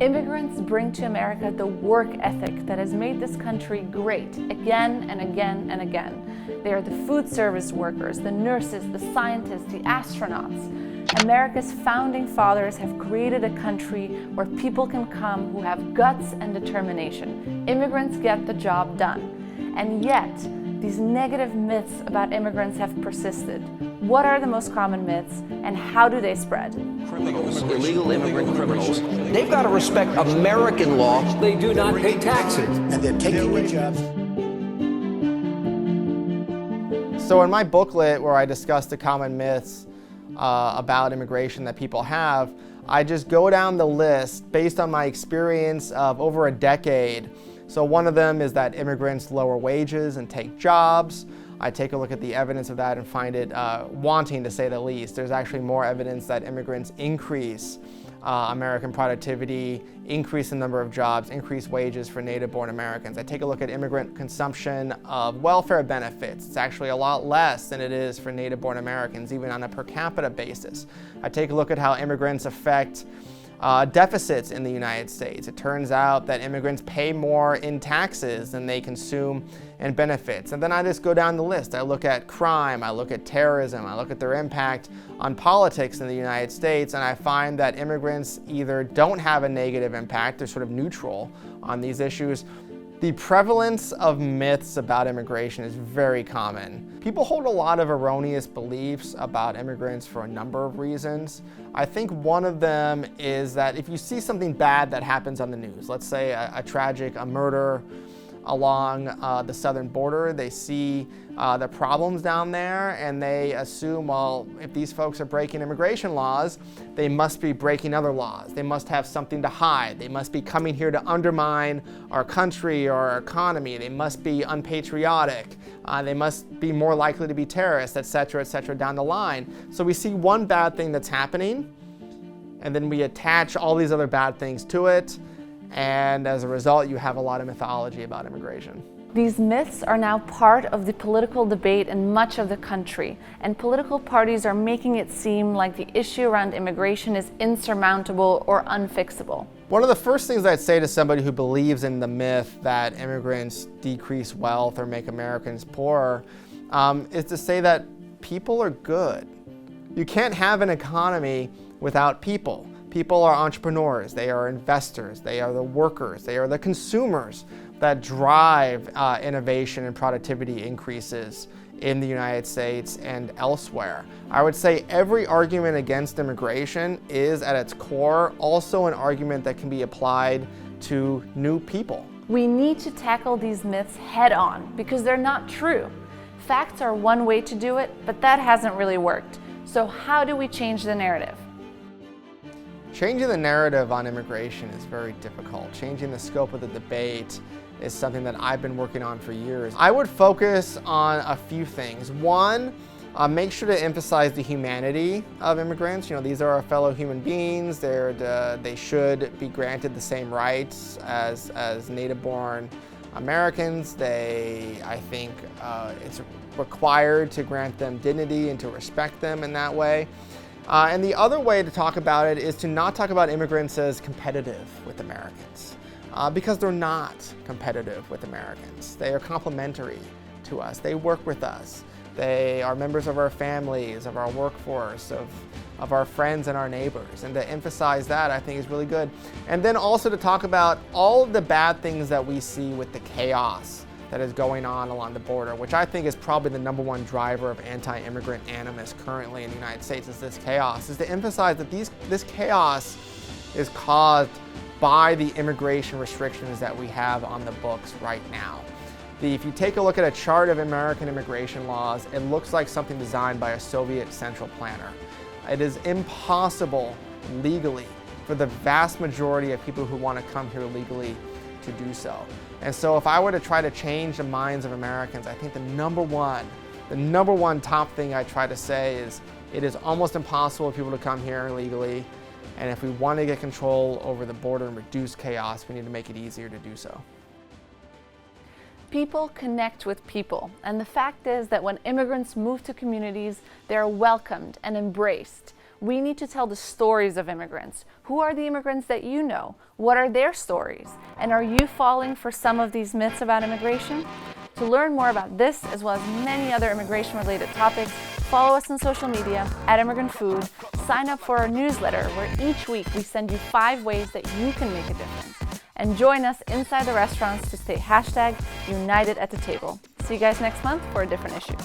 Immigrants bring to America the work ethic that has made this country great again and again and again. They are the food service workers, the nurses, the scientists, the astronauts. America's founding fathers have created a country where people can come who have guts and determination. Immigrants get the job done. And yet, these negative myths about immigrants have persisted. What are the most common myths, and how do they spread? Criminals, illegal immigrant criminals, they've got to respect American law. They do not pay taxes. And they're taking their jobs. So in my booklet where I discuss the common myths about immigration that people have, I just go down the list based on my experience of over a decade. So one of them is that immigrants lower wages and take jobs. I take a look at the evidence of that and find it wanting, to say the least. There's actually more evidence that immigrants increase American productivity, increase the number of jobs, increase wages for native-born Americans. I take a look at immigrant consumption of welfare benefits. It's actually a lot less than it is for native-born Americans, even on a per capita basis. I take a look at how immigrants affect deficits in the United States. It turns out that immigrants pay more in taxes than they consume in benefits. And then I just go down the list. I look at crime, I look at terrorism, I look at their impact on politics in the United States, and I find that immigrants either don't have a negative impact, they're sort of neutral on these issues. The prevalence of myths about immigration is very common. People hold a lot of erroneous beliefs about immigrants for a number of reasons. I think one of them is that if you see something bad that happens on the news, let's say a murder along the southern border, they see the problems down there and they assume, well, if these folks are breaking immigration laws, they must be breaking other laws. They must have something to hide. They must be coming here to undermine our country or our economy. They must be unpatriotic. They must be more likely to be terrorists, et cetera, down the line. So we see one bad thing that's happening, and then we attach all these other bad things to it, and as a result, you have a lot of mythology about immigration. These myths are now part of the political debate in much of the country, and political parties are making it seem like the issue around immigration is insurmountable or unfixable. One of the first things I'd say to somebody who believes in the myth that immigrants decrease wealth or make Americans poorer is to say that people are good. You can't have an economy without people. People are entrepreneurs, they are investors, they are the workers, they are the consumers that drive innovation and productivity increases in the United States and elsewhere. I would say every argument against immigration is at its core also an argument that can be applied to new people. We need to tackle these myths head on because they're not true. Facts are one way to do it, but that hasn't really worked. So how do we change the narrative? Changing the narrative on immigration is very difficult. Changing the scope of the debate is something that I've been working on for years. I would focus on a few things. One, make sure to emphasize the humanity of immigrants. You know, these are our fellow human beings. They should be granted the same rights as native-born Americans. I think it's required to grant them dignity and to respect them in that way. And the other way to talk about it is to not talk about immigrants as competitive with Americans, because they're not competitive with Americans. They are complementary to us. They work with us. They are members of our families, of our workforce, of our friends and our neighbors. And to emphasize that, I think, is really good. And then also to talk about all of the bad things that we see with the chaos that is going on along the border, which I think is probably the #1 driver of anti-immigrant animus currently in the United States, is this chaos, is to emphasize that this chaos is caused by the immigration restrictions that we have on the books right now. If you take a look at a chart of American immigration laws, it looks like something designed by a Soviet central planner. It is impossible legally for the vast majority of people who want to come here legally to do so. And so if I were to try to change the minds of Americans, I think the number one top thing I try to say is it is almost impossible for people to come here illegally. And if we want to get control over the border and reduce chaos, we need to make it easier to do so. People connect with people, and the fact is that when immigrants move to communities, they are welcomed and embraced. We need to tell the stories of immigrants. Who are the immigrants that you know? What are their stories? And are you falling for some of these myths about immigration? To learn more about this, as well as many other immigration-related topics, follow us on social media @ImmigrantFood. Sign up for our newsletter, where each week we send you 5 ways that you can make a difference. And join us inside the restaurants to stay #United at the table. See you guys next month for a different issue.